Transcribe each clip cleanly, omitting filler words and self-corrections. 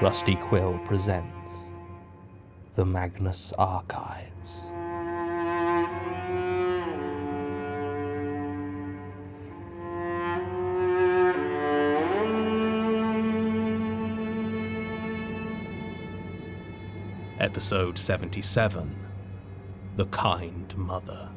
Rusty Quill presents the Magnus Archives. Episode 77, The Kind Mother.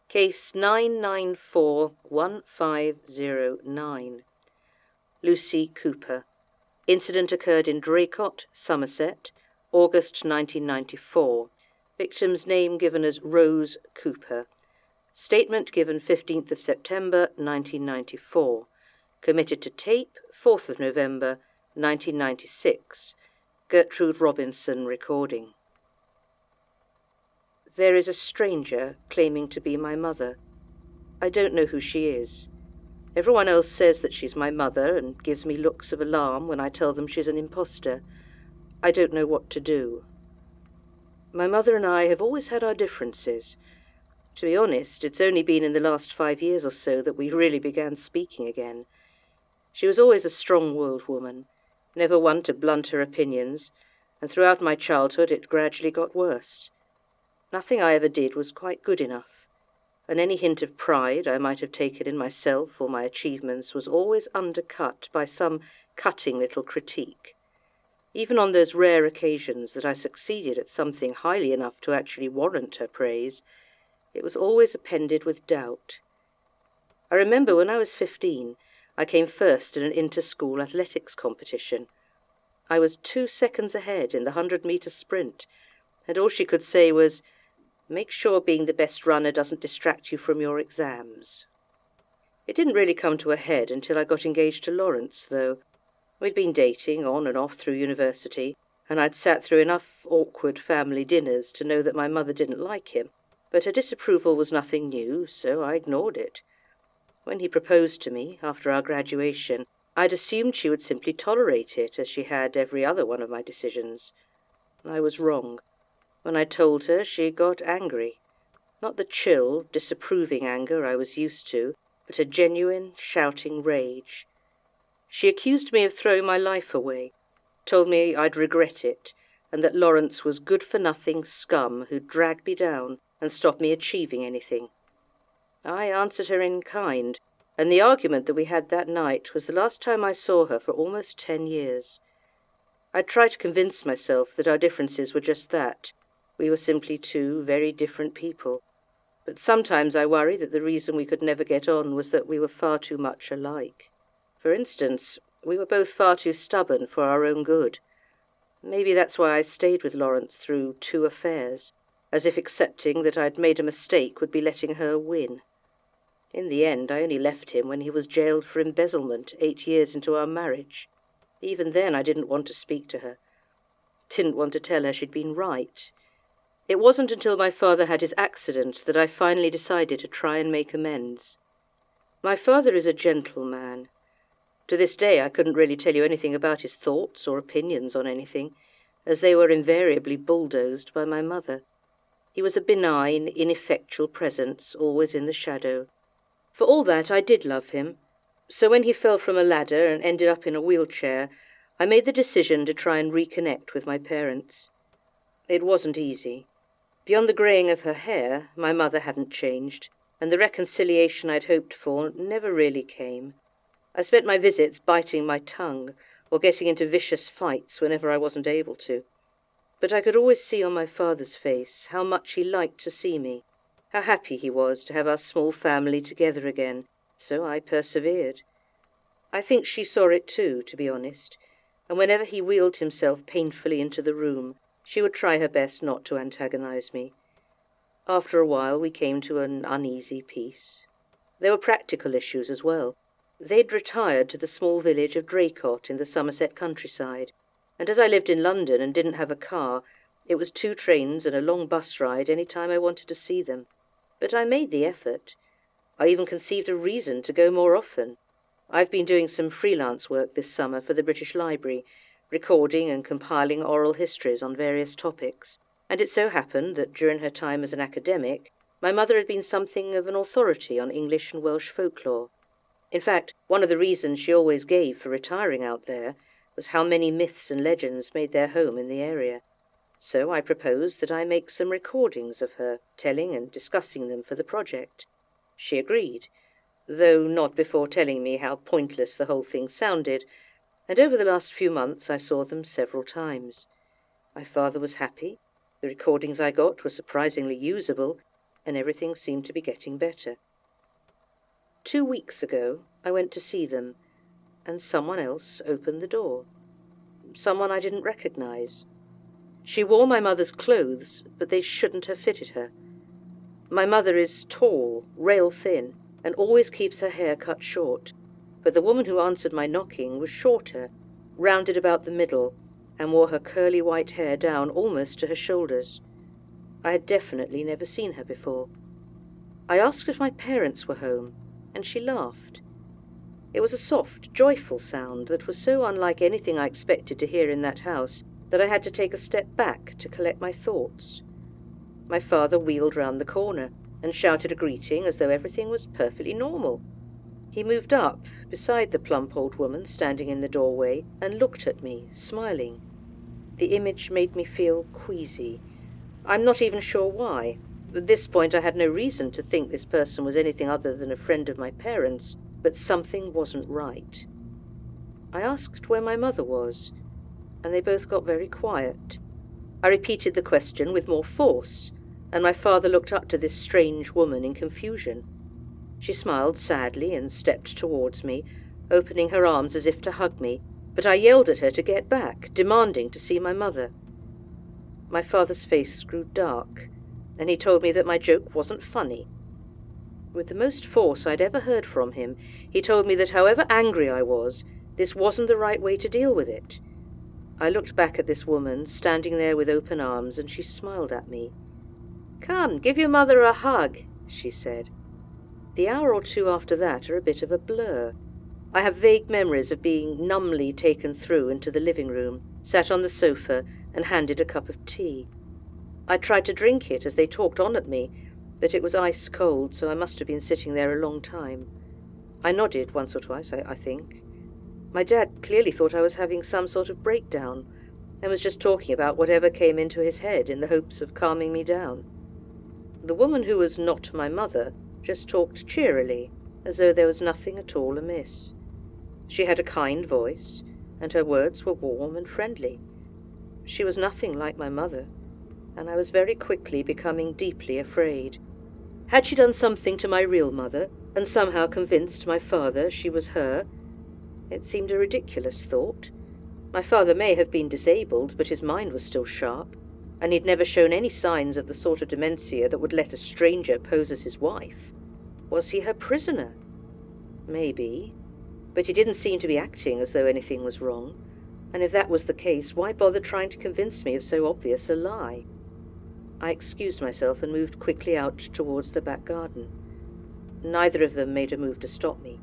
Case 9941509. Lucy Cooper. Incident occurred in Draycott, Somerset, August 1994. Victim's name given as Rose Cooper. Statement given 15th of September 1994. Committed to tape 4th of November 1996. Gertrude Robinson recording. There is a stranger claiming to be my mother. I don't know who she is. Everyone else says that she's my mother and gives me looks of alarm when I tell them she's an impostor. I don't know what to do. My mother and I have always had our differences. To be honest, it's only been in the last 5 years or so that we really began speaking again. She was always a strong-willed woman, never one to blunt her opinions, and throughout my childhood it gradually got worse. Nothing I ever did was quite good enough, and any hint of pride I might have taken in myself or my achievements was always undercut by some cutting little critique. Even on those rare occasions that I succeeded at something highly enough to actually warrant her praise, it was always appended with doubt. I remember when I was 15, I came first in an inter-school athletics competition. I was 2 seconds ahead in the 100-metre sprint, and all she could say was, "Make sure being the best runner doesn't distract you from your exams." It didn't really come to a head until I got engaged to Lawrence, though. We'd been dating on and off through university, and I'd sat through enough awkward family dinners to know that my mother didn't like him, but her disapproval was nothing new, so I ignored it. When he proposed to me, after our graduation, I'd assumed she would simply tolerate it, as she had every other one of my decisions. I was wrong. When I told her, she got angry. Not the chill, disapproving anger I was used to, but a genuine, shouting rage. She accused me of throwing my life away, told me I'd regret it, and that Lawrence was good-for-nothing scum who'd drag me down and stop me achieving anything. I answered her in kind, and the argument that we had that night was the last time I saw her for almost 10 years. I tried to convince myself that our differences were just that. We were simply two very different people. But sometimes I worry that the reason we could never get on was that we were far too much alike. For instance, we were both far too stubborn for our own good. Maybe that's why I stayed with Lawrence through 2 affairs, as if accepting that I'd made a mistake would be letting her win. In the end, I only left him when he was jailed for embezzlement 8 years into our marriage. Even then, I didn't want to speak to her. Didn't want to tell her she'd been right. It wasn't until my father had his accident that I finally decided to try and make amends. My father is a gentle man. To this day I couldn't really tell you anything about his thoughts or opinions on anything, as they were invariably bulldozed by my mother. He was a benign, ineffectual presence, always in the shadow. For all that, I did love him, so when he fell from a ladder and ended up in a wheelchair, I made the decision to try and reconnect with my parents. It wasn't easy. Beyond the greying of her hair, my mother hadn't changed, and the reconciliation I'd hoped for never really came. I spent my visits biting my tongue, or getting into vicious fights whenever I wasn't able to. But I could always see on my father's face how much he liked to see me, how happy he was to have our small family together again, so I persevered. I think she saw it too, to be honest, and whenever he wheeled himself painfully into the room, she would try her best not to antagonize me. After a while we came to an uneasy peace. There were practical issues as well. They'd retired to the small village of Draycott in the Somerset countryside, and as I lived in London and didn't have a car, It was 2 trains and a long bus ride any time I wanted to see them. But I made the effort. I even conceived a reason to go more often. I've been doing some freelance work this summer for the British Library, recording and compiling oral histories on various topics, and it so happened that during her time as an academic, my mother had been something of an authority on English and Welsh folklore. In fact, one of the reasons she always gave for retiring out there was how many myths and legends made their home in the area. So I proposed that I make some recordings of her, telling and discussing them for the project. She agreed, though not before telling me how pointless the whole thing sounded, and over the last few months I saw them several times. My father was happy, the recordings I got were surprisingly usable, and everything seemed to be getting better. 2 weeks ago I went to see them, and someone else opened the door. Someone I didn't recognize. She wore my mother's clothes, but they shouldn't have fitted her. My mother is tall, rail-thin, and always keeps her hair cut short, but the woman who answered my knocking was shorter, rounded about the middle, and wore her curly white hair down almost to her shoulders. I had definitely never seen her before. I asked if my parents were home, and she laughed. It was a soft, joyful sound that was so unlike anything I expected to hear in that house that I had to take a step back to collect my thoughts. My father wheeled round the corner and shouted a greeting as though everything was perfectly normal. He moved up beside the plump old woman standing in the doorway and looked at me, smiling. The image made me feel queasy. I'm not even sure why. At this point I had no reason to think this person was anything other than a friend of my parents', but something wasn't right. I asked where my mother was, and they both got very quiet. I repeated the question with more force, and my father looked up to this strange woman in confusion. She smiled sadly and stepped towards me, opening her arms as if to hug me, but I yelled at her to get back, demanding to see my mother. My father's face grew dark, and he told me that my joke wasn't funny. With the most force I'd ever heard from him, he told me that however angry I was, this wasn't the right way to deal with it. I looked back at this woman, standing there with open arms, and she smiled at me. "Come, give your mother a hug," she said. The hour or 2 after that are a bit of a blur. I have vague memories of being numbly taken through into the living room, sat on the sofa, and handed a cup of tea. I tried to drink it as they talked on at me, but it was ice cold, so I must have been sitting there a long time. I nodded once or twice, I think. My dad clearly thought I was having some sort of breakdown, and was just talking about whatever came into his head in the hopes of calming me down. The woman who was not my mother just talked cheerily, as though there was nothing at all amiss. She had a kind voice, and her words were warm and friendly. She was nothing like my mother, and I was very quickly becoming deeply afraid. Had she done something to my real mother, and somehow convinced my father she was her? It seemed a ridiculous thought. My father may have been disabled, but his mind was still sharp, and he'd never shown any signs of the sort of dementia that would let a stranger pose as his wife. Was he her prisoner? Maybe, but he didn't seem to be acting as though anything was wrong, and if that was the case, why bother trying to convince me of so obvious a lie? I excused myself and moved quickly out towards the back garden. Neither of them made a move to stop me.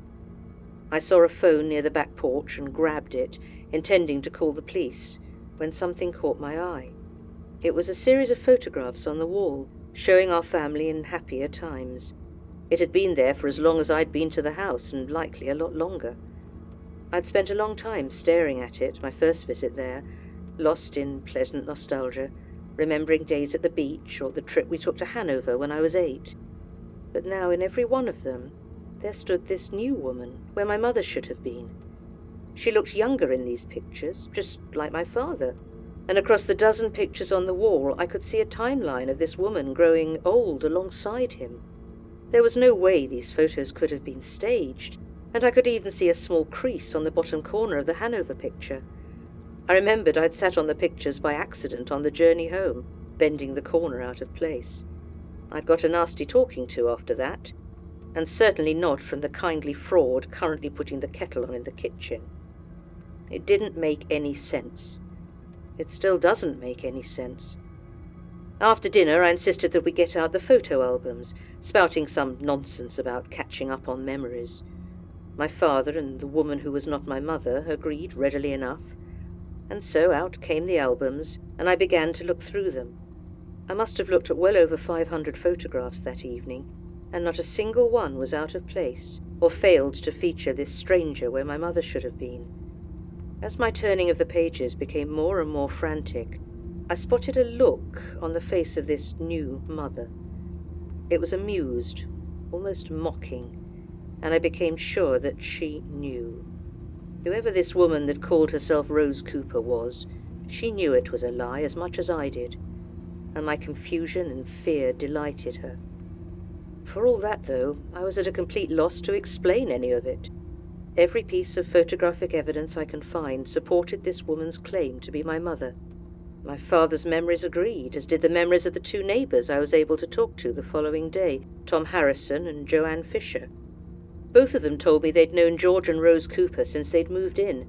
I saw a phone near the back porch and grabbed it, intending to call the police, when something caught my eye. It was a series of photographs on the wall, showing our family in happier times. It had been there for as long as I'd been to the house, and likely a lot longer. I'd spent a long time staring at it, my first visit there, lost in pleasant nostalgia, remembering days at the beach or the trip we took to Hanover when I was 8. But now in every one of them, there stood this new woman, where my mother should have been. She looked younger in these pictures, just like my father, and across the dozen pictures on the wall I could see a timeline of this woman growing old alongside him. There was no way these photos could have been staged, and I could even see a small crease on the bottom corner of the Hanover picture. I remembered I'd sat on the pictures by accident on the journey home, bending the corner out of place. I'd got a nasty talking to after that, and certainly not from the kindly fraud currently putting the kettle on in the kitchen. It didn't make any sense. It still doesn't make any sense. After dinner, I insisted that we get out the photo albums, spouting some nonsense about catching up on memories. My father and the woman who was not my mother agreed readily enough, and so out came the albums, and I began to look through them. I must have looked at well over 500 photographs that evening, and not a single one was out of place, or failed to feature this stranger where my mother should have been. As my turning of the pages became more and more frantic, I spotted a look on the face of this new mother. It was amused, almost mocking, and I became sure that she knew. Whoever this woman that called herself Rose Cooper was, she knew it was a lie as much as I did, and my confusion and fear delighted her. For all that, though, I was at a complete loss to explain any of it. Every piece of photographic evidence I can find supported this woman's claim to be my mother. My father's memories agreed, as did the memories of the two neighbours I was able to talk to the following day, Tom Harrison and Joanne Fisher. Both of them told me they'd known George and Rose Cooper since they'd moved in,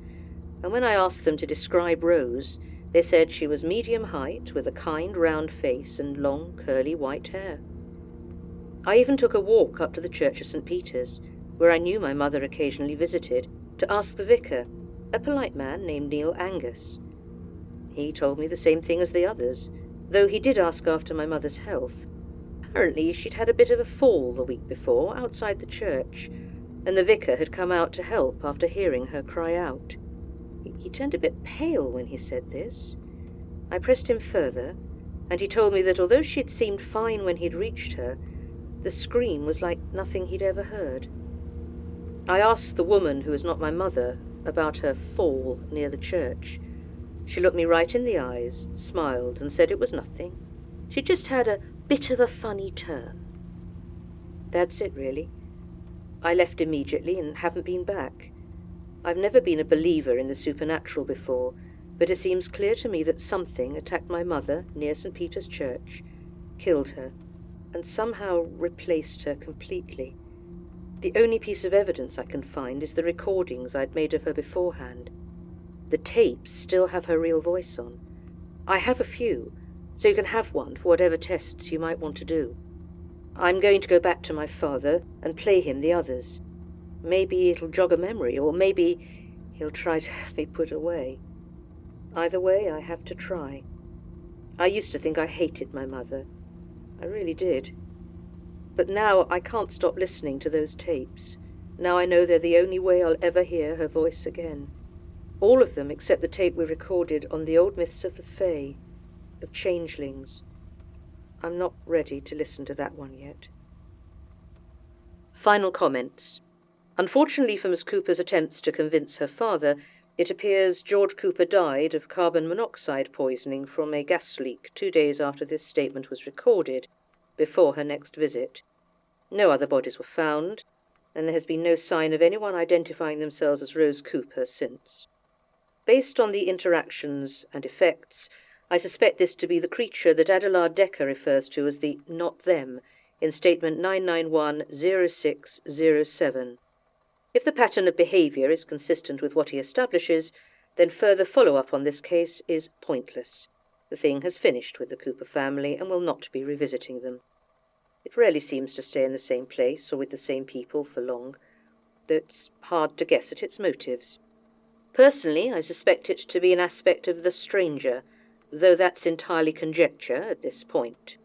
and when I asked them to describe Rose, they said she was medium height, with a kind round face and long curly white hair. I even took a walk up to the Church of St. Peter's, where I knew my mother occasionally visited, to ask the vicar, a polite man named Neil Angus. He told me the same thing as the others, though he did ask after my mother's health. Apparently she'd had a bit of a fall the week before, outside the church, and the vicar had come out to help after hearing her cry out. He turned a bit pale when he said this. I pressed him further, and he told me that although she had seemed fine when he'd reached her, the scream was like nothing he'd ever heard. I asked the woman who was not my mother about her fall near the church. She looked me right in the eyes, smiled, and said it was nothing. She just had a bit of a funny turn. That's it, really. I left immediately and haven't been back. I've never been a believer in the supernatural before, but it seems clear to me that something attacked my mother near St. Peter's Church, killed her, and somehow replaced her completely. The only piece of evidence I can find is the recordings I'd made of her beforehand. The tapes still have her real voice on. I have a few, so you can have one for whatever tests you might want to do. I'm going to go back to my father and play him the others. Maybe it'll jog a memory, or maybe he'll try to have me put away. Either way, I have to try. I used to think I hated my mother. I really did. But now I can't stop listening to those tapes. Now I know they're the only way I'll ever hear her voice again. All of them except the tape we recorded on the old myths of the Fae, of changelings. I'm not ready to listen to that one yet. Final comments. Unfortunately for Miss Cooper's attempts to convince her father, it appears George Cooper died of carbon monoxide poisoning from a gas leak 2 days after this statement was recorded, before her next visit. No other bodies were found, and there has been no sign of anyone identifying themselves as Rose Cooper since. Based on the interactions and effects, I suspect this to be the creature that Adelard Decker refers to as the not them in statement 9910607. If the pattern of behaviour is consistent with what he establishes, then further follow-up on this case is pointless. The thing has finished with the Cooper family and will not be revisiting them. It rarely seems to stay in the same place or with the same people for long, though it's hard to guess at its motives. Personally, I suspect it to be an aspect of the stranger, though that's entirely conjecture at this point.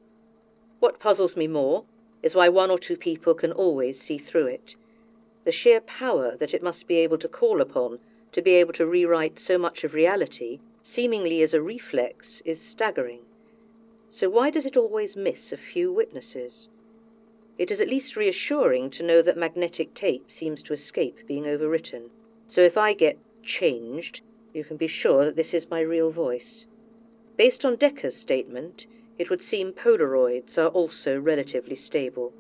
What puzzles me more is why one or two people can always see through it. The sheer power that it must be able to call upon to be able to rewrite so much of reality, seemingly as a reflex, is staggering. So why does it always miss a few witnesses? It is at least reassuring to know that magnetic tape seems to escape being overwritten. So if I get changed, you can be sure that this is my real voice. Based on Decker's statement, it would seem Polaroids are also relatively stable.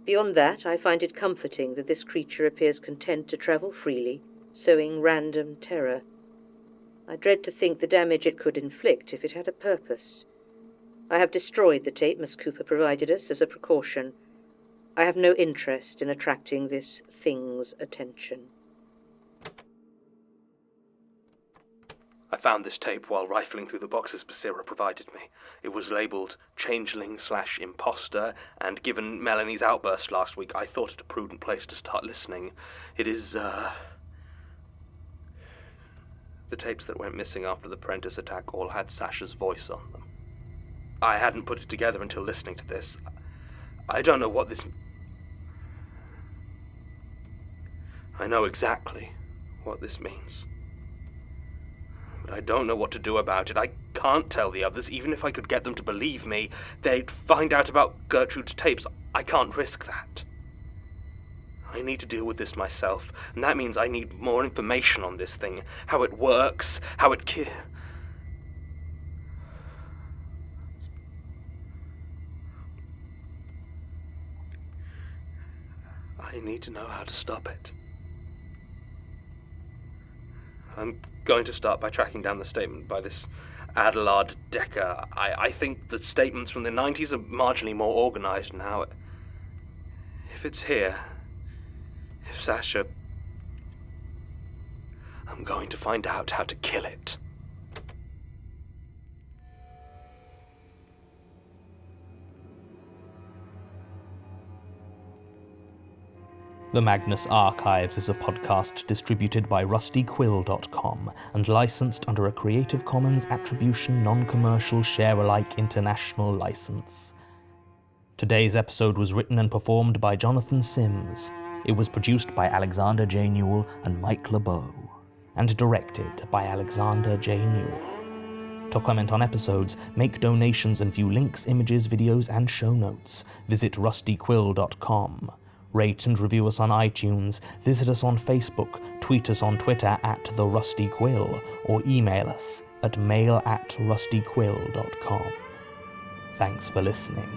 Beyond that, I find it comforting that this creature appears content to travel freely, sowing random terror. I dread to think the damage it could inflict if it had a purpose. I have destroyed the tape Miss Cooper provided us as a precaution. I have no interest in attracting this thing's attention. I found this tape while rifling through the boxes Basira provided me. It was labelled Changeling/Imposter, and given Melanie's outburst last week, I thought it a prudent place to start listening. It is, the tapes that went missing after the Prentice attack all had Sasha's voice on them. I hadn't put it together until listening to this. I don't know what this... I know exactly what this means. But I don't know what to do about it. I can't tell the others. Even if I could get them to believe me, they'd find out about Gertrude's tapes. I can't risk that. I need to deal with this myself, and that means I need more information on this thing. How it works, how it I need to know how to stop it. I'm going to start by tracking down the statement by this Adelard Decker. I think the statements from the 90s are marginally more organized now. If it's here, if Sasha... I'm going to find out how to kill it. The Magnus Archives is a podcast distributed by rustyquill.com and licensed under a Creative Commons Attribution Non-Commercial Share-alike International license. Today's episode was written and performed by Jonathan Sims. It was produced by Alexander J. Newall and Mike LeBeau, and directed by Alexander J. Newall. To comment on episodes, make donations and view links, images, videos, and show notes, visit rustyquill.com. Rate and review us on iTunes, visit us on Facebook, tweet us on Twitter @TheRustyQuill, or email us at mail@rustyquill.com. Thanks for listening.